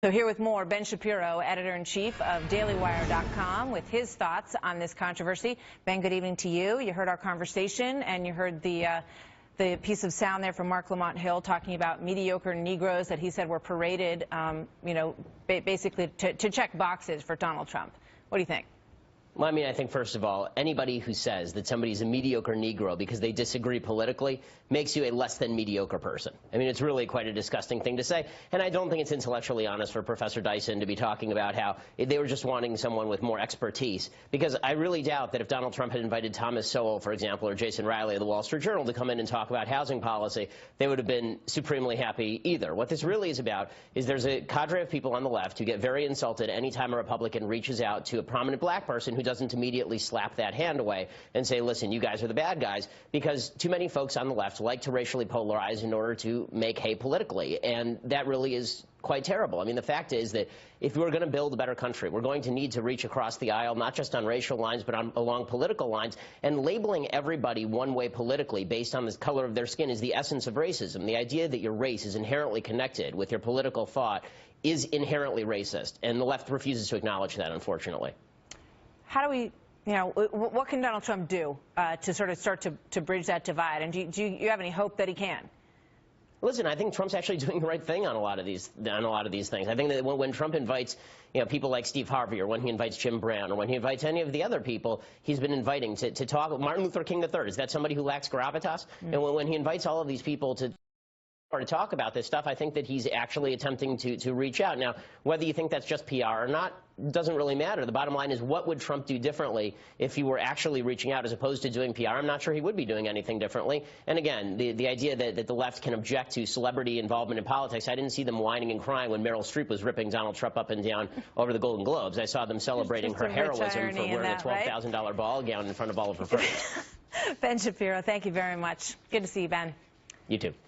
So here with more, Ben Shapiro, editor-in-chief of DailyWire.com, with his thoughts on this controversy. Ben, good evening to you. You heard our conversation, and you heard the piece of sound there from Marc Lamont Hill talking about mediocre Negroes that he said were paraded, basically to check boxes for Donald Trump. What do you think? Well, I mean, I think, first of all, anybody who says that somebody's a mediocre Negro because they disagree politically makes you a less than mediocre person. I mean, it's really quite a disgusting thing to say. And I don't think it's intellectually honest for Professor Dyson to be talking about how they were just wanting someone with more expertise. Because I really doubt that if Donald Trump had invited Thomas Sowell, for example, or Jason Riley of the Wall Street Journal to come in and talk about housing policy, they would have been supremely happy either. What this really is about is there's a cadre of people on the left who get very insulted anytime a Republican reaches out to a prominent black person who doesn't immediately slap that hand away and say, listen, you guys are the bad guys, because too many folks on the left like to racially polarize in order to make hay politically, and that really is quite terrible. I mean, the fact is that if we're going to build a better country, we're going to need to reach across the aisle, not just on racial lines, but along political lines, and labeling everybody one way politically based on the color of their skin is the essence of racism. The idea that your race is inherently connected with your political thought is inherently racist, and the left refuses to acknowledge that, unfortunately. How do we, what can Donald Trump do to sort of start to bridge that divide? And do you have any hope that he can? Listen, I think Trump's actually doing the right thing on a lot of these things. I think that when Trump invites, people like Steve Harvey, or when he invites Jim Brown, or when he invites any of the other people he's been inviting to talk. Martin Luther King III, is that somebody who lacks gravitas? And when he invites all of these people to talk about this stuff, I think that he's actually attempting to reach out. Now, whether you think that's just PR or not doesn't really matter. The bottom line is, what would Trump do differently if he were actually reaching out as opposed to doing PR? I'm not sure he would be doing anything differently. And again, the idea that the left can object to celebrity involvement in politics, I didn't see them whining and crying when Meryl Streep was ripping Donald Trump up and down over the Golden Globes. I saw them celebrating her heroism for wearing a $12,000 ball gown in front of all of her friends. Ben Shapiro, thank you very much. Good to see you, Ben. You too.